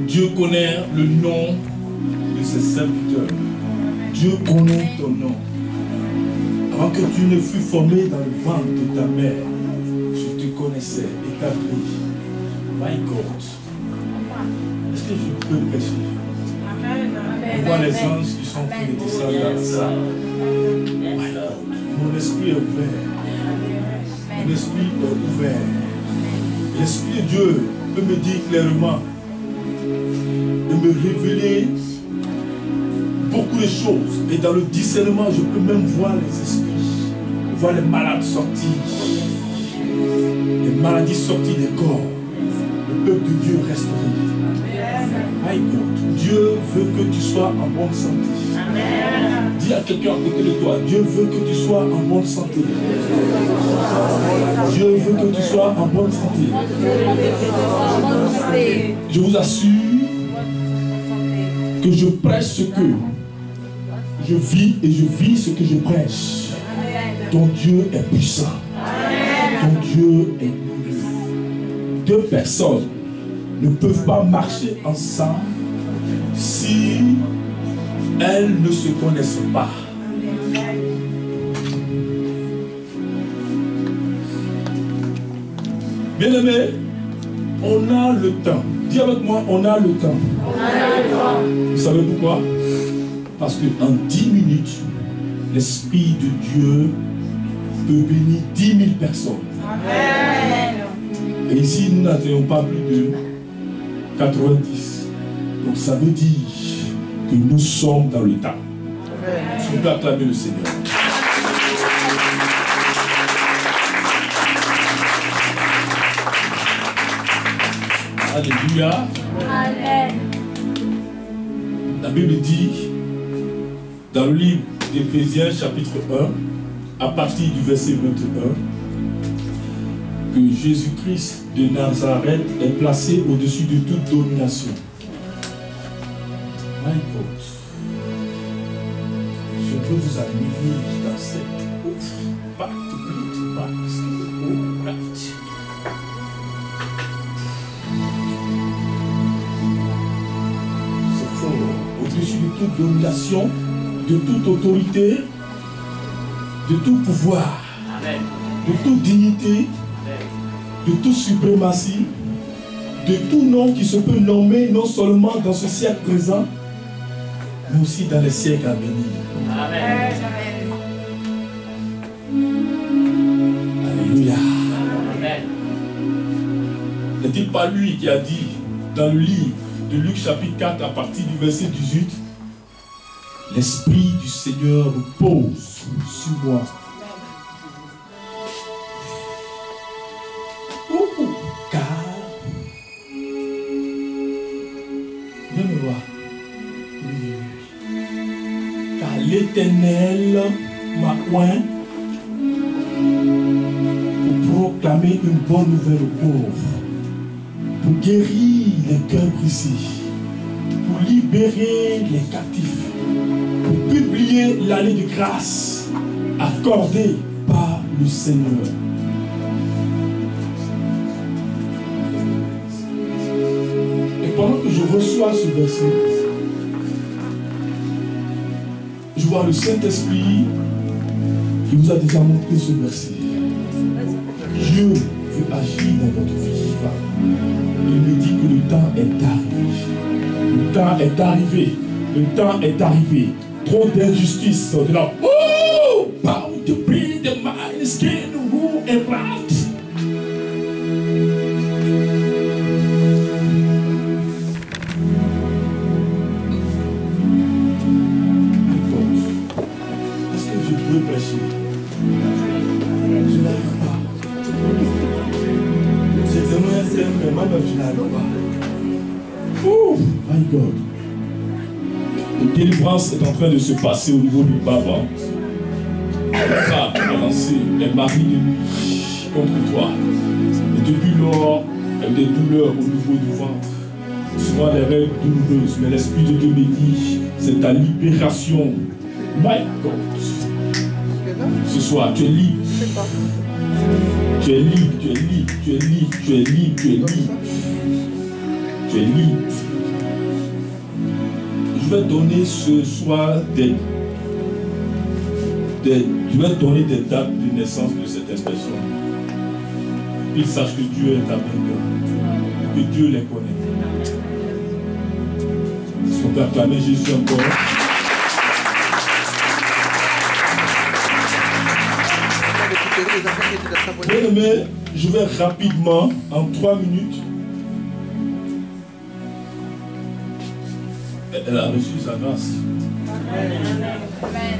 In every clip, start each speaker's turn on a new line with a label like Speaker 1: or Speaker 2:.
Speaker 1: Dieu connaît le nom de ses serviteurs. Dieu connaît ton nom. Avant que tu ne fûs formé dans le ventre de ta mère, je te connaissais et t'as pris. My God. Est-ce que je peux prêcher? On voit les anges qui sont en train de descendre dans la salle. My God. Mon esprit est ouvert. Mon esprit est ouvert. L'Esprit de Dieu peut me dire clairement de me révéler beaucoup de choses. Et dans le discernement, je peux même voir les esprits, voir les malades sortir, les maladies sortir des corps, le peuple de Dieu restauré. My God, Dieu veut que tu sois en bonne santé. Amen. Dis à quelqu'un à côté de toi, Dieu veut que tu sois en bonne santé. Dieu veut que tu sois en bonne santé. Je vous assure que je prêche ce que je vis et je vis ce que je prêche. Ton Dieu est puissant. Ton Dieu est puissant. Deux personnes ne peuvent pas marcher ensemble si elles ne se connaissent pas. Bien-aimés, on a le temps. Dis avec moi, on a le temps. Vous savez pourquoi? Parce qu'en 10 minutes, l'Esprit de Dieu peut bénir 10 000 personnes. Amen. Et ici, nous n'atteignons pas plus de 90. Donc ça veut dire que nous sommes dans le temps. Si on peut acclamer le Seigneur. Alléluia. Amen. La Bible dit, dans le livre d'Éphésiens chapitre 1, à partir du verset 21, que Jésus-Christ de Nazareth est placé au-dessus de toute domination. My God. Je veux vous amener dans cette au-dessus de toute domination, de toute autorité, de tout pouvoir, Amen. De toute dignité, Amen. De toute suprématie, de tout nom qui se peut nommer non seulement dans ce siècle présent, mais aussi dans les siècles à venir. Amen. Alléluia. Amen. N'est-il pas lui qui a dit dans le livre de Luc chapitre 4 à partir du verset 18, l'Esprit du Seigneur repose sur moi. Car car l'Éternel m'a oint pour proclamer une bonne nouvelle aux pauvres, pour guérir les cœurs brisés, pour libérer les captifs, pour publier l'année de grâce accordée par le Seigneur. Et pendant que je reçois ce verset, je vois le Saint-Esprit qui vous a déjà montré ce verset. Dieu veut agir dans votre vie. Il me dit que le temps est arrivé. Le temps est arrivé. Le temps est arrivé. Trop d'injustice. De la bound to bring the mind, skin, rule and right. Est-ce que je peux prêcher? Je n'arrive pas. C'est vraiment je n'arrive pas. Oh my God. Une délivrance est en train de se passer au niveau du bas-ventre. Ça a lancé les maris de nuit contre toi. Et depuis lors, il y a des douleurs au niveau du ventre. Souvent des règles douloureuses. Mais l'Esprit de Dieu me dit, c'est ta libération. My God. Ce soir, tu es libre. Tu es libre, tu es libre, tu es libre, tu es libre, tu es libre. Tu es libre. Je vais donner ce soir je vais donner des dates de naissance de certaines personnes. Qu'ils sachent que Dieu est avec eux, que Dieu les connaît. Est-ce qu'on peut acclamer Jésus encore? Bien aimé, je vais rapidement, en 3 minutes. Elle a reçu sa grâce. Amen.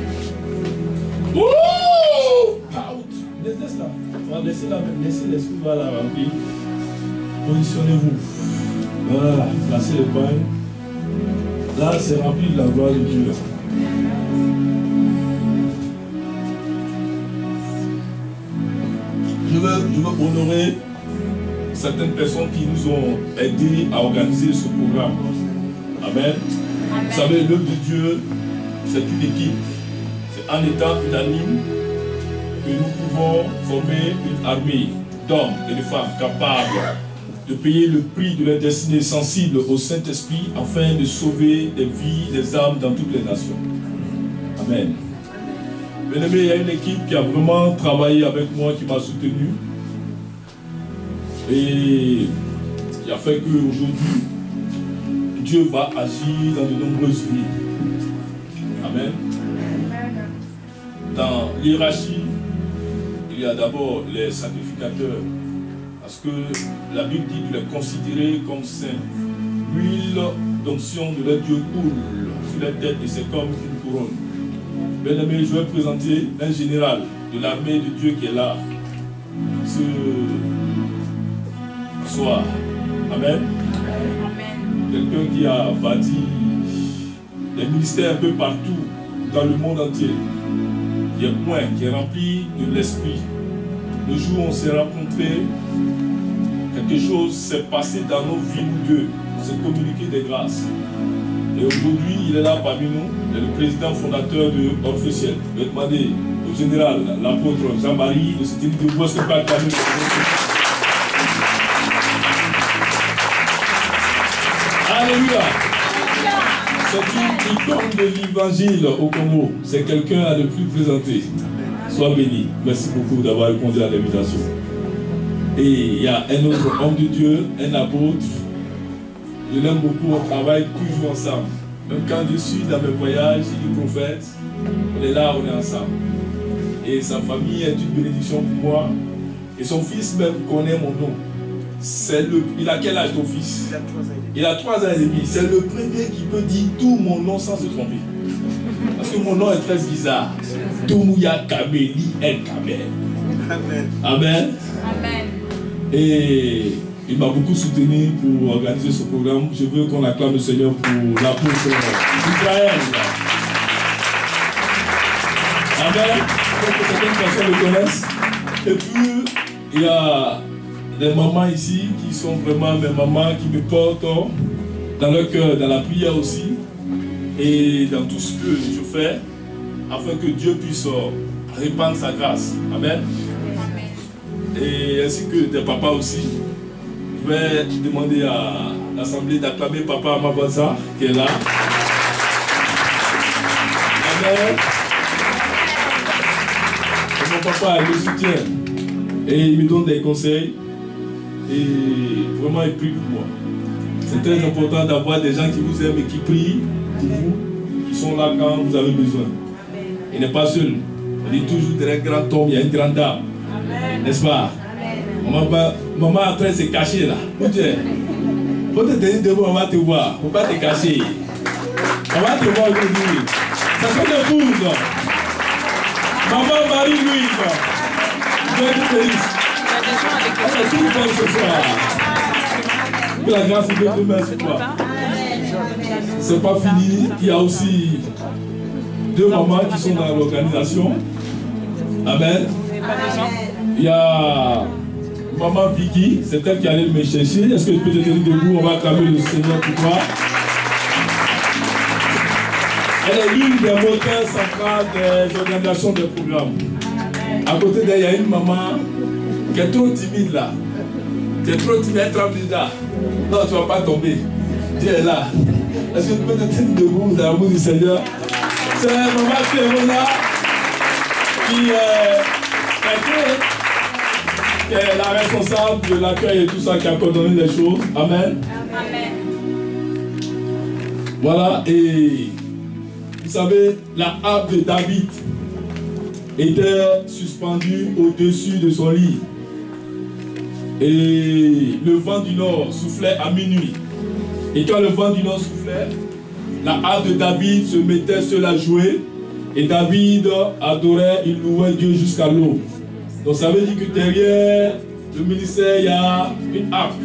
Speaker 1: Oh! Laisse-la. On va laisser l'esprit va la remplir. Positionnez-vous. Voilà, placez le pain. Là, c'est rempli de la gloire de Dieu. Je veux honorer certaines personnes qui nous ont aidés à organiser ce programme. Amen. Vous savez, l'œuvre de Dieu, c'est une équipe. C'est en étant unanime que nous pouvons former une armée d'hommes et de femmes capables de payer le prix de leur destinée sensible au Saint-Esprit afin de sauver des vies, des âmes dans toutes les nations. Amen. Bien aimé, il y a une équipe qui a vraiment travaillé avec moi, qui m'a soutenu. Et qui a fait qu'aujourd'hui, Dieu va agir dans de nombreuses vies. Amen. Dans l'hiérarchie, il y a d'abord les sacrificateurs. Parce que la Bible dit de les considérer comme saints. L'huile d'onction de leur Dieu coule sur la tête et c'est comme une couronne. Bien aimé, je vais présenter un général de l'armée de Dieu qui est là ce soir. Amen. Quelqu'un qui a bâti des ministères un peu partout dans le monde entier. Qui est point, qui est rempli de l'esprit. Le jour où on s'est rencontrés, quelque chose s'est passé dans nos vies, nous deux. On s'est communiqué des grâces. Et aujourd'hui, il est là parmi nous. Il est le président fondateur de Orphée Ciel. Je vais demander au général, l'apôtre Jean-Marie, de se tenir debout. Est-ce que pas acclamer? Alléluia. C'est une icône de l'évangile au Congo. C'est quelqu'un à ne plus présenter. Sois béni. Merci beaucoup d'avoir répondu à l'invitation. Et il y a un autre homme de Dieu, un apôtre. Je l'aime beaucoup, on travaille toujours ensemble. Même quand je suis dans mes voyages, il est prophète. On est là, on est ensemble. Et sa famille est une bénédiction pour moi. Et son fils même connaît mon nom. Il a quel âge ton fils? Il a 3 ans et demi. C'est le premier qui peut dire tout mon nom sans se tromper. Parce que mon nom est très bizarre. Toumouya Kameli El Kamel. Amen. Amen. Amen. Et il m'a beaucoup soutenu pour organiser ce programme. Je veux qu'on acclame le Seigneur pour l'apôtre Israël. Amen. Donc certaines personnes le connaissent. Et puis, il y a des mamans ici qui sont vraiment mes mamans qui me portent dans leur cœur, dans la prière aussi. Et dans tout ce que je fais, afin que Dieu puisse répandre sa grâce. Amen. Et ainsi que des papas aussi. Je vais demander à l'Assemblée d'acclamer Papa Amabanza qui est là. Amen. Et mon papa me soutient. Et il me donne des conseils. Et vraiment il prie pour moi. C'est très important d'avoir des gens qui vous aiment et qui prient pour vous, qui sont là quand vous avez besoin. Il n'est pas seul. On dit toujours derrière un grand homme, il y a une grande dame. N'est-ce pas? Maman est en train de se cacher là. Où tu es? Faut te tenir debout, on va te voir. Faut pas te cacher. On va te voir aujourd'hui. Ça fait des boules. Maman Marie-Louise. Je vais te bénir. Elle est toute bonne ce soir. Que la grâce de Dieu demeure sur toi. C'est pas fini. Il y a aussi 2 mamans qui sont dans l'organisation. Amen. Il y a Maman Vicky, c'est elle qui allait me chercher. Est-ce que je peux te tenir debout? On va acclamer le Seigneur pour toi. Elle est l'une des moteurs centrales des organisations des programmes. À côté d'elle, il y a une maman qui est trop timide là. Tu es trop timide, elle tremble déjà. Non, tu ne vas pas tomber. Dieu est là. Est-ce que tu peux te tenir debout dans l'amour du Seigneur? C'est Maman Clémona qui est la responsable de l'accueil et tout ça, qui a coordonné les choses. Amen.
Speaker 2: Amen.
Speaker 1: Voilà, et vous savez, la harpe de David était suspendue au-dessus de son lit. Et le vent du nord soufflait à minuit. Et quand le vent du nord soufflait, la harpe de David se mettait sur la jouer. Et David adorait, il louait Dieu jusqu'à l'aube. Donc ça veut dire que derrière le ministère, il y a une harpe.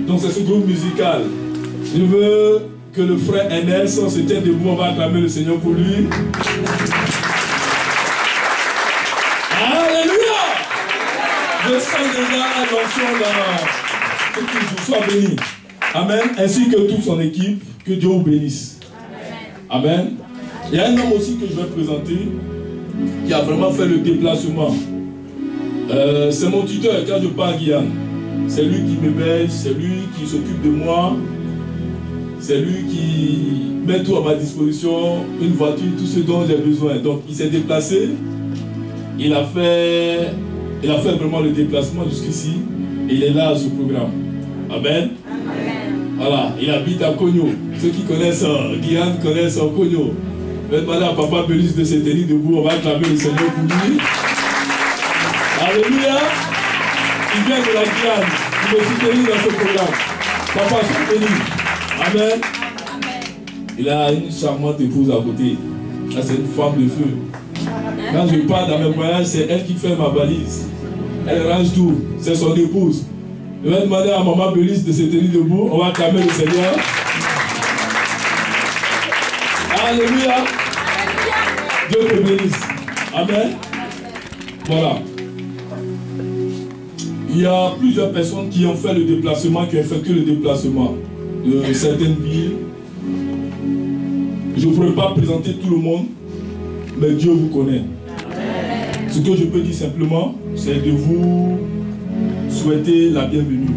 Speaker 1: Donc c'est ce groupe musical. Je veux que le frère Enes se tienne debout, on va acclamer le Seigneur pour lui. Alléluia! Je sens déjà l'onction dans ce que je sois béni. Amen. Ainsi que toute son équipe, que Dieu vous bénisse. Amen. Il y a un homme aussi que je vais présenter qui a vraiment fait le déplacement. C'est mon tuteur quand je pars à Guyane. C'est lui qui m'héberge, c'est lui qui s'occupe de moi. C'est lui qui met tout à ma disposition, une voiture, tout ce dont j'ai besoin. Donc il s'est déplacé, il a fait vraiment le déplacement jusqu'ici et il est là à ce programme. Amen. Voilà, il habite à Cogno. Ceux qui connaissent Guyane connaissent Cogno. Je vais demander à Papa Belis de se tenir debout, on va acclamer le Seigneur pour lui. Alléluia. Il vient de la Guyane, il veut soutenir dans ce programme. Papa, sois béni. Amen. Il a une charmante épouse à côté. Là, c'est une femme de feu. Quand je pars dans mes voyages, c'est elle qui fait ma valise. Elle range tout. C'est son épouse. Je vais demander à Maman Belis de se tenir debout. On va acclamer le Seigneur. Alléluia. Dieu te bénisse. Amen. Voilà. Il y a plusieurs personnes qui ont fait le déplacement, qui ont effectué le déplacement de certaines villes. Je ne pourrais pas présenter tout le monde, mais Dieu vous connaît. Ce que je peux dire simplement, c'est de vous souhaiter la bienvenue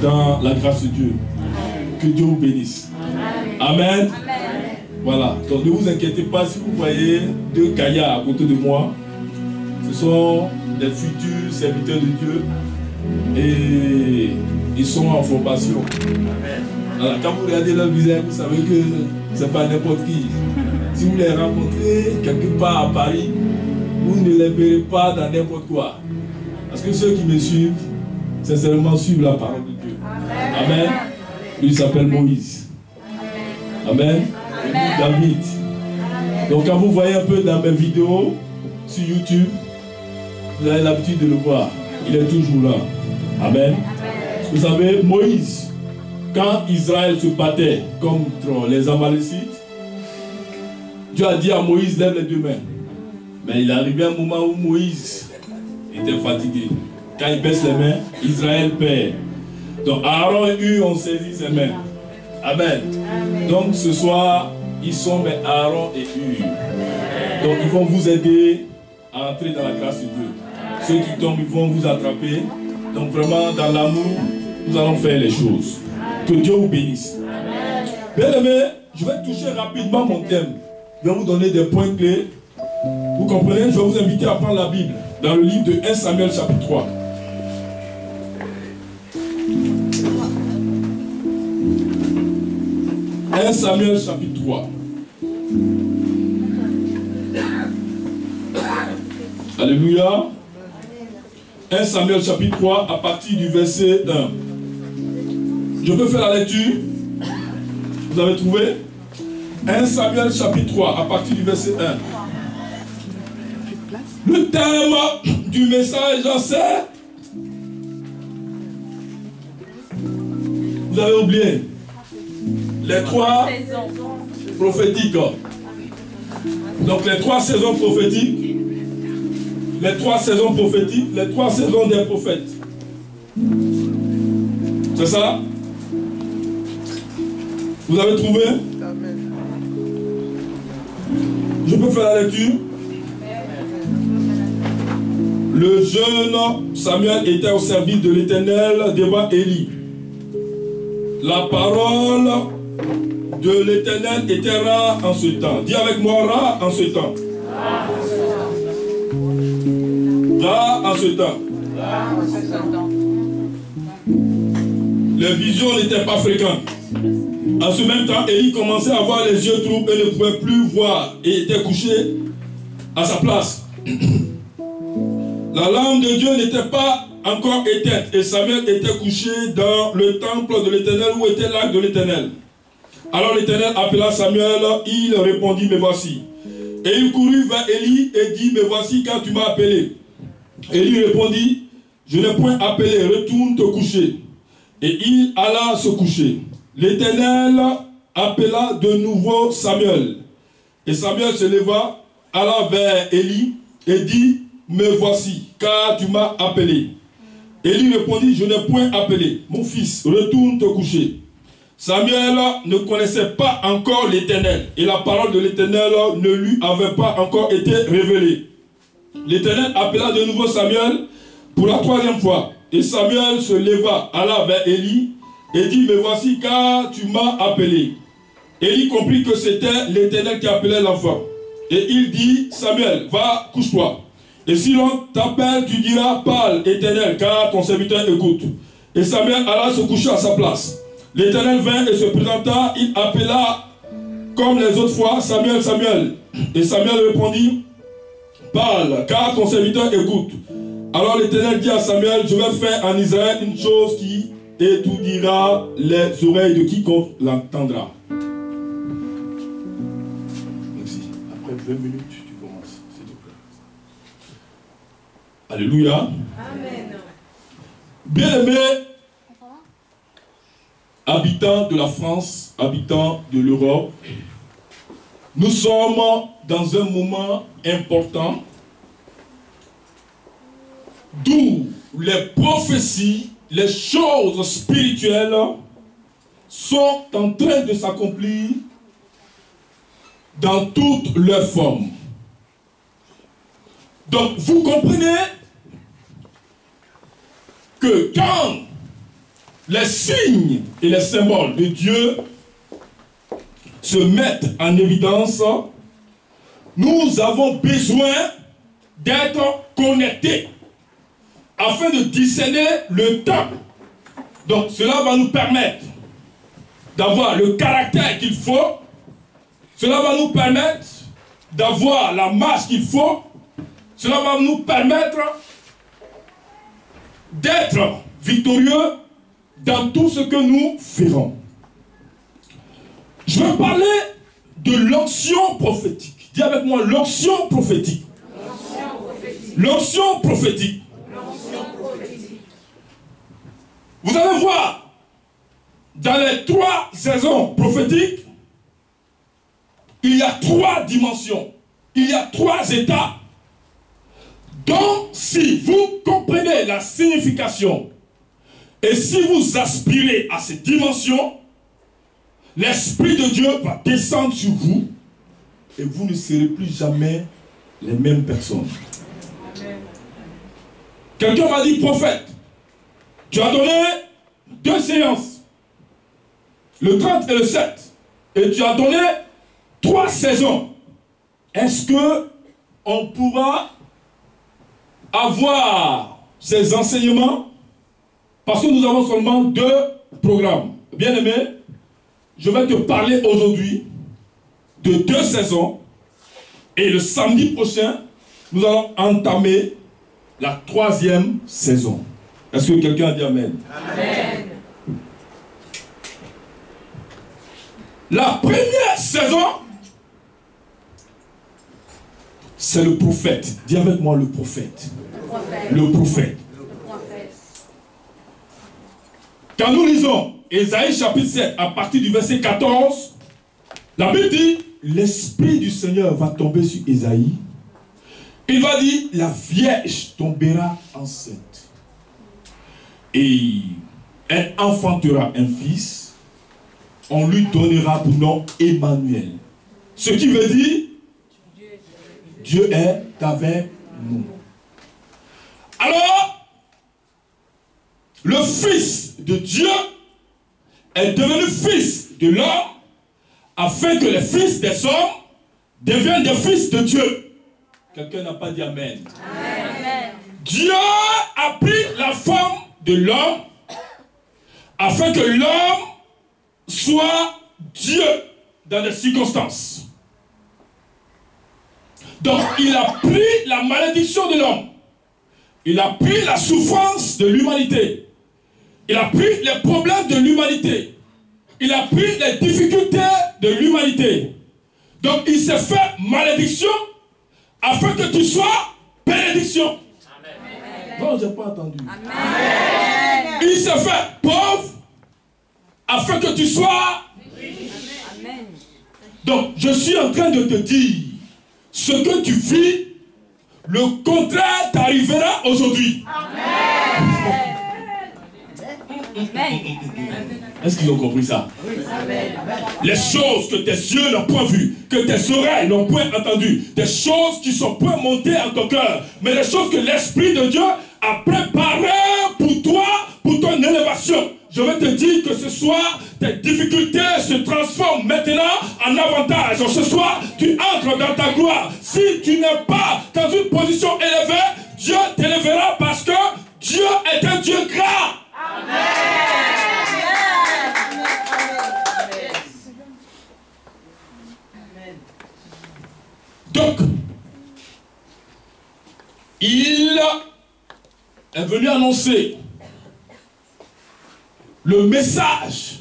Speaker 1: dans la grâce de Dieu. Que Dieu vous bénisse. Amen. Voilà. Donc ne vous inquiétez pas si vous voyez deux gaillards à côté de moi. Ce sont des futurs serviteurs de Dieu et ils sont en formation. Alors, quand vous regardez leur visage, vous savez que ce n'est pas n'importe qui. Si vous les rencontrez quelque part à Paris, vous ne les verrez pas dans n'importe quoi. Parce que ceux qui me suivent, sincèrement, suivent la parole de Dieu. Amen. Lui s'appelle Moïse. Amen. Et lui, David. Donc quand vous voyez un peu dans mes vidéos sur YouTube, vous avez l'habitude de le voir. Il est toujours là. Amen. Vous savez, Moïse, quand Israël se battait contre les Amalécites, Dieu a dit à Moïse, lève les deux mains. Mais il est arrivé un moment où Moïse était fatigué. Quand il baisse les mains, Israël perd. Donc Aaron et Hur ont saisi ses mains. Amen. Donc ce soir, ils sont mais Aaron et Hur. Donc ils vont vous aider à entrer dans la grâce de Dieu. Ceux qui tombent, ils vont vous attraper. Donc vraiment, dans l'amour, nous allons faire les choses. Que Dieu vous bénisse. Bien aimé, je vais toucher rapidement mon thème. Je vais vous donner des points clés. Vous comprenez? Je vais vous inviter à prendre la Bible dans le livre de 1 Samuel chapitre 3. « 1 Samuel chapitre 3. Alléluia. 1 Samuel chapitre 3 à partir du verset 1. Je peux faire la lecture? Vous avez trouvé? 1 Samuel chapitre 3 à partir du verset 1. Le thème du message, c'est... Vous avez oublié? Les 3 prophétiques. Donc les 3 saisons prophétiques. Les 3 saisons prophétiques. Les 3 saisons des prophètes. C'est ça? Vous avez trouvé? Je peux faire la lecture? Le jeune Samuel était au service de l'Éternel devant Élie. La parole de l'Éternel était rare en ce temps. Dis avec moi, rare en ce temps. Rare en ce temps. Les visions n'étaient pas fréquentes. En ce même temps, Élie commençait à avoir les yeux troubles et ne pouvait plus voir et était couché à sa place. La lampe de Dieu n'était pas encore éteinte et Samuel était couché dans le temple de l'Éternel où était l'arche de l'Éternel. Alors l'Éternel appela Samuel, il répondit, me voici. Et il courut vers Élie et dit, me voici quand tu m'as appelé. Élie répondit, je n'ai point appelé, retourne te coucher. Et il alla se coucher. L'Éternel appela de nouveau Samuel. Et Samuel se leva, alla vers Élie et dit, me voici, car tu m'as appelé. Élie répondit, je n'ai point appelé. Mon fils, retourne te coucher. Samuel ne connaissait pas encore l'Éternel. Et la parole de l'Éternel ne lui avait pas encore été révélée. L'Éternel appela de nouveau Samuel pour la troisième fois. Et Samuel se leva, alla vers Élie et dit, me voici car tu m'as appelé. Élie comprit que c'était l'Éternel qui appelait l'enfant. Et il dit, Samuel, va, couche-toi. Et si l'on t'appelle, tu diras, parle, Éternel, car ton serviteur écoute. Et Samuel alla se coucher à sa place. L'Éternel vint et se présenta, il appela comme les autres fois, Samuel, Samuel. Et Samuel répondit, parle, car ton serviteur écoute. Alors l'Éternel dit à Samuel, je vais faire en Israël une chose qui étourdira les oreilles de quiconque l'entendra. Merci. Après 20 minutes, tu commences, s'il te plaît. Alléluia. Amen. Bien-aimés, habitants de la France, habitants de l'Europe, nous sommes dans un moment important d'où les prophéties, les choses spirituelles sont en train de s'accomplir dans toutes leurs formes. Donc vous comprenez que quand les signes et les symboles de Dieu se mettent en évidence, nous avons besoin d'être connectés afin de discerner le temps. Donc cela va nous permettre d'avoir le caractère qu'il faut. Cela va nous permettre d'avoir la marche qu'il faut. Cela va nous permettre d'être victorieux dans tout ce que nous ferons. Je vais parler de l'onction prophétique. Dis avec moi, l'onction prophétique. L'onction prophétique. Vous allez voir, dans les 3 saisons prophétiques, il y a 3 dimensions. Il y a 3 états. Donc, si vous comprenez la signification et si vous aspirez à ces dimensions, l'Esprit de Dieu va descendre sur vous et vous ne serez plus jamais les mêmes personnes. Quelqu'un m'a dit, prophète, tu as donné 2 séances, le 30 et le 7, et tu as donné 3 saisons. Est-ce que on pourra avoir ces enseignements? Parce que nous avons seulement 2 programmes. Bien-aimé, je vais te parler aujourd'hui de 2 saisons. Et le samedi prochain, nous allons entamer la 3e saison. Est-ce que quelqu'un a dit Amen? Amen. La première saison, c'est le prophète. Dis avec moi le prophète. Le prophète. Quand nous lisons Ésaïe chapitre 7 à partir du verset 14, la Bible dit, l'Esprit du Seigneur va tomber sur Ésaïe. Il va dire, la Vierge tombera enceinte. Et elle enfantera un fils. On lui donnera pour nom Emmanuel. Ce qui veut dire, Dieu est avec nous. Alors, le Fils de Dieu est devenu Fils de l'homme afin que les fils des hommes deviennent des fils de Dieu. Quelqu'un n'a pas dit Amen. Amen. Dieu a pris la forme de l'homme afin que l'homme soit Dieu dans des circonstances. Donc il a pris la malédiction de l'homme. Il a pris la souffrance de l'humanité. Il a pris les problèmes de l'humanité. Il a pris les difficultés de l'humanité. Donc il s'est fait malédiction afin que tu sois bénédiction. Amen. Non, je n'ai pas entendu. Amen. Il s'est fait pauvre afin que tu sois riche. Amen. Donc je suis en train de te dire, ce que tu vis, le contraire t'arrivera aujourd'hui. Amen. Est-ce qu'ils ont compris ça? Les choses que tes yeux n'ont point vues, que tes oreilles n'ont point entendues, des choses qui sont point montées en ton cœur, mais les choses que l'Esprit de Dieu a préparées pour toi, pour ton élévation. Je vais te dire que ce soir, tes difficultés se transforment maintenant en avantage. Ce soir, tu entres dans ta gloire. Si tu n'es pas dans une position élevée, Dieu t'élèvera parce que Dieu est un Dieu grand. Amen. Donc, il est venu annoncer le message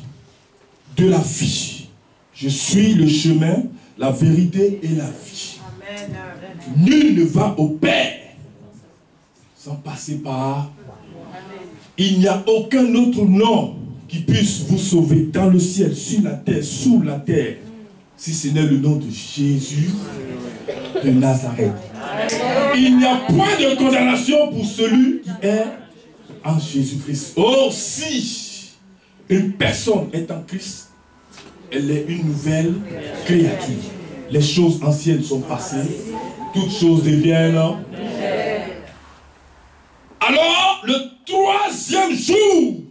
Speaker 1: de la vie. Je suis le chemin, la vérité et la vie. Amen. Nul ne va au Père sans passer par. Il n'y a aucun autre nom qui puisse vous sauver dans le ciel, sur la terre, sous la terre, si ce n'est le nom de Jésus de Nazareth. Il n'y a point de condamnation pour celui qui est en Jésus-Christ. Or, si une personne est en Christ, elle est une nouvelle créature. Les choses anciennes sont passées, toutes choses deviennent. Alors, le troisième jour,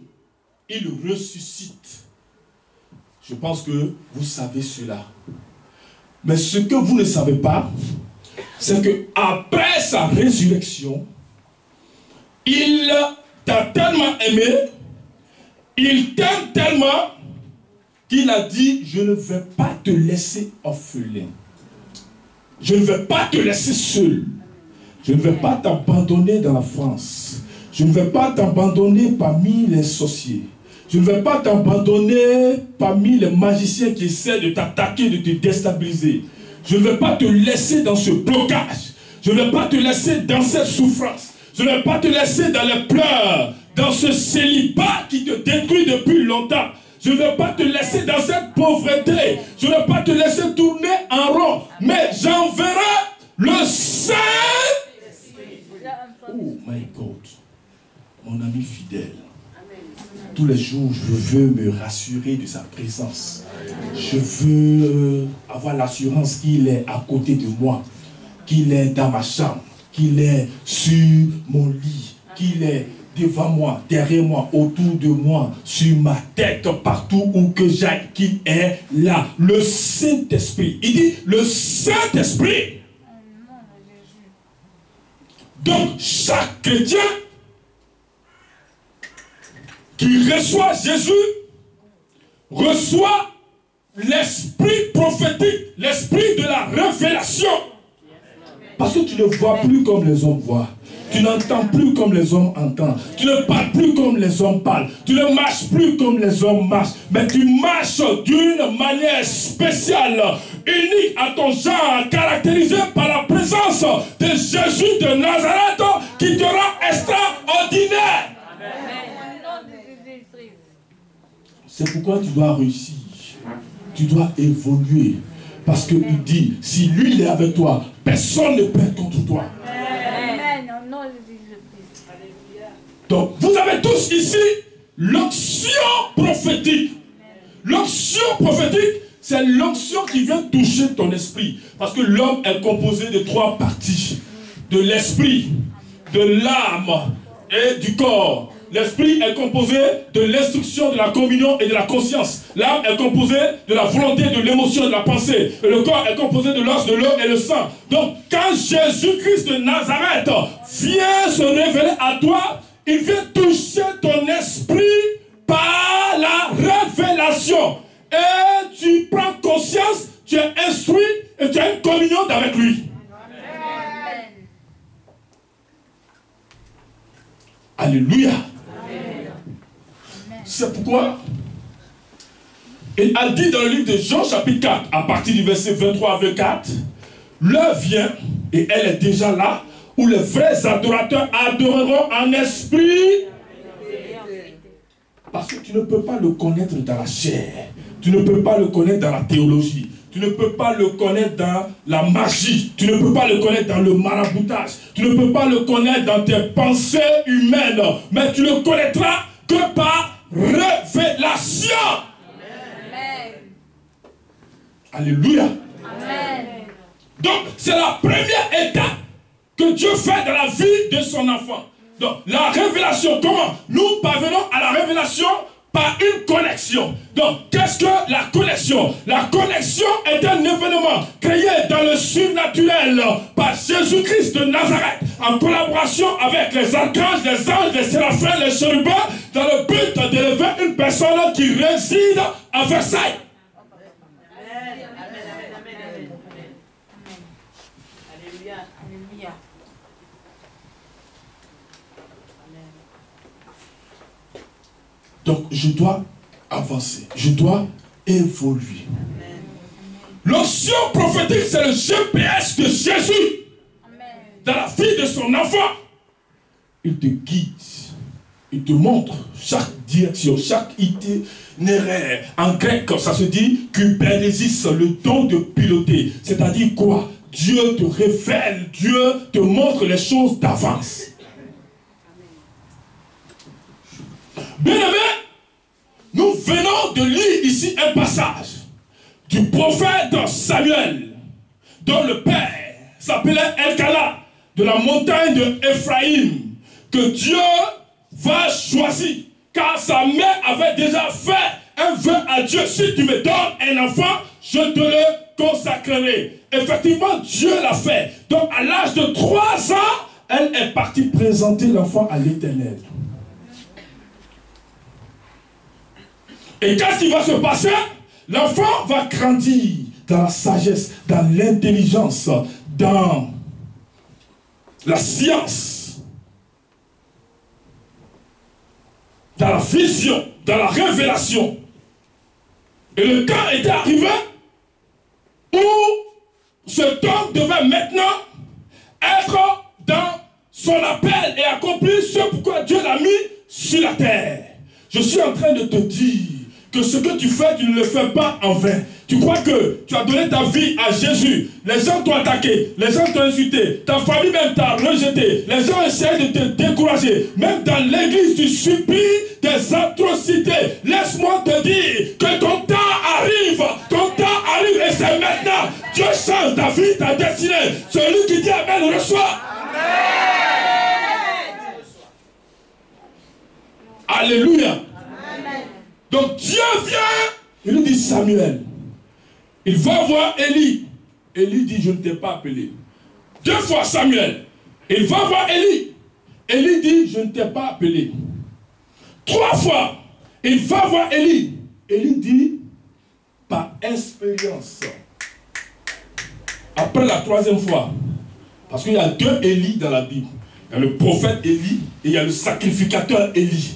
Speaker 1: il ressuscite. Je pense que vous savez cela. Mais ce que vous ne savez pas, c'est que après sa résurrection, il t'a tellement aimé, il t'aime tellement, qu'il a dit, je ne vais pas te laisser orphelin. Je ne vais pas te laisser seul. Je ne vais pas t'abandonner dans la France. Je ne vais pas t'abandonner parmi les sorciers. Je ne vais pas t'abandonner parmi les magiciens qui essaient de t'attaquer, de te déstabiliser. Je ne vais pas te laisser dans ce blocage. Je ne vais pas te laisser dans cette souffrance. Je ne vais pas te laisser dans les pleurs, dans ce célibat qui te détruit depuis longtemps. Je ne vais pas te laisser dans cette pauvreté. Je ne vais pas te laisser tourner en rond. Mais j'enverrai le Saint. Oh my God. Mon ami fidèle. Tous les jours, je veux me rassurer de sa présence. Je veux avoir l'assurance qu'il est à côté de moi, qu'il est dans ma chambre, qu'il est sur mon lit, qu'il est devant moi, derrière moi, autour de moi, sur ma tête, partout où que j'aille, qu'il est là. Le Saint-Esprit. Il dit le Saint-Esprit. Donc, chaque chrétien qui reçoit Jésus, reçoit l'esprit prophétique, l'esprit de la révélation. Parce que tu ne vois plus comme les hommes voient. Tu n'entends plus comme les hommes entendent. Tu ne parles plus comme les hommes parlent. Tu ne marches plus comme les hommes marchent. Mais tu marches d'une manière spéciale, unique à ton genre, caractérisée par la présence de Jésus de Nazareth qui te rend extraordinaire. C'est pourquoi tu dois réussir. Tu dois évoluer. Parce qu'il dit, si lui il est avec toi, personne ne peut être contre toi. Donc, vous avez tous ici l'onction prophétique. L'onction prophétique, c'est l'onction qui vient toucher ton esprit. Parce que l'homme est composé de trois parties. De l'esprit, de l'âme et du corps. L'esprit est composé de l'instruction, de la communion et de la conscience. L'âme est composée de la volonté, de l'émotion, de la pensée. Et le corps est composé de l'os, de l'eau et le sang. Donc, quand Jésus-Christ de Nazareth vient se révéler à toi, il vient toucher ton esprit par la révélation. Et tu prends conscience, tu es instruit et tu as une communion avec lui. Amen. Alléluia. C'est pourquoi il a dit dans le livre de Jean chapitre 4, à partir du verset 23 à 24, l'heure vient, et elle est déjà là, où les vrais adorateurs adoreront en esprit. Parce que tu ne peux pas le connaître dans la chair, tu ne peux pas le connaître dans la théologie, tu ne peux pas le connaître dans la magie, tu ne peux pas le connaître dans le maraboutage, tu ne peux pas le connaître dans tes pensées humaines, mais tu le connaîtras que par révélation. Amen. Alléluia. Amen. Donc, c'est la première étape que Dieu fait dans la vie de son enfant. Donc, la révélation, comment? Nous parvenons à la révélation par une connexion. Donc, qu'est-ce que la connexion? La connexion est un événement créé dans le surnaturel par Jésus-Christ de Nazareth, en collaboration avec les archanges, les anges, les séraphins, les chérubins, dans le but d'élever une personne qui réside à Versailles. Amen. Amen. Alléluia. Alléluia. Donc, je dois avancer. Je dois évoluer. L'onction prophétique, c'est le GPS de Jésus. Amen. Dans la vie de son enfant. Il te guide. Il te montre chaque direction, chaque itinéraire. En grec, ça se dit kubernésis, le don de piloter. C'est-à-dire quoi? Dieu te révèle, Dieu te montre les choses d'avance. Bien-aimé, nous venons de lire ici un passage du prophète Samuel, dont le père s'appelait Elkana, de la montagne de Ephraïm, que Dieu va choisir, car sa mère avait déjà fait un vœu à Dieu. Si tu me donnes un enfant, je te le consacrerai. Effectivement, Dieu l'a fait. Donc, à l'âge de 3 ans, elle est partie présenter l'enfant à l'Éternel. Et qu'est-ce qui va se passer? L'enfant va grandir dans la sagesse, dans l'intelligence, dans la science, dans la vision, dans la révélation. Et le temps était arrivé où cet homme devait maintenant être dans son appel et accomplir ce pourquoi Dieu l'a mis sur la terre. Je suis en train de te dire que ce que tu fais, tu ne le fais pas en vain. Tu crois que tu as donné ta vie à Jésus. Les gens t'ont attaqué, les gens t'ont insulté, ta famille même t'a rejeté. Les gens essaient de te décourager. Même dans l'église, tu subis des atrocités. Laisse-moi te dire que ton temps arrive. Ton temps arrive et c'est maintenant. Dieu change ta vie, ta destinée. Celui qui dit Amen reçoit. Amen. Alléluia. Donc Dieu vient, il lui dit Samuel. Il va voir Élie. Élie dit, je ne t'ai pas appelé. 2 fois Samuel. Il va voir Élie. Élie dit, je ne t'ai pas appelé. 3 fois. Il va voir Élie. Élie dit, par expérience. Après la 3e fois, parce qu'il y a 2 Élie dans la Bible. Il y a le prophète Élie et il y a le sacrificateur Élie.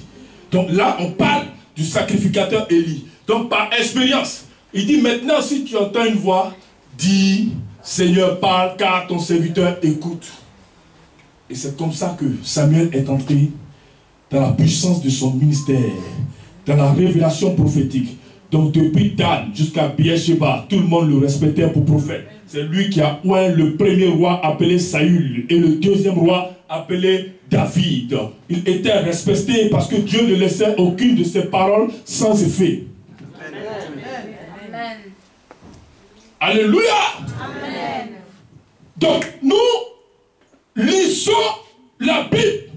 Speaker 1: Donc là, on parle du sacrificateur Élie. Donc par expérience, il dit maintenant si tu entends une voix, dis Seigneur parle car ton serviteur écoute. Et c'est comme ça que Samuel est entré dans la puissance de son ministère, dans la révélation prophétique. Donc depuis Dan jusqu'à Beersheba, tout le monde le respectait pour prophète. C'est lui qui a oint le premier roi appelé Saül et le 2e roi appelé David. Il était respecté parce que Dieu ne laissait aucune de ses paroles sans effet. Amen. Alléluia. Amen. Donc nous lisons la Bible,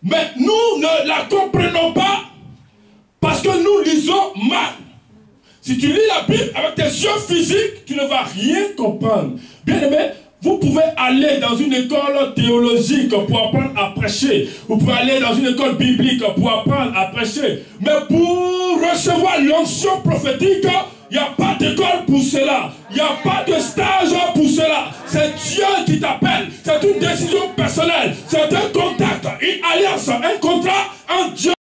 Speaker 1: mais nous ne la comprenons pas parce que nous lisons mal. Si tu lis la Bible avec tes yeux physiques, tu ne vas rien comprendre. Bien aimé, vous pouvez aller dans une école théologique pour apprendre à prêcher. Vous pouvez aller dans une école biblique pour apprendre à prêcher. Mais pour recevoir l'onction prophétique, il n'y a pas d'école pour cela. Il n'y a pas de stage pour cela. C'est Dieu qui t'appelle. C'est une décision personnelle. C'est un contact, une alliance, un contrat, un Dieu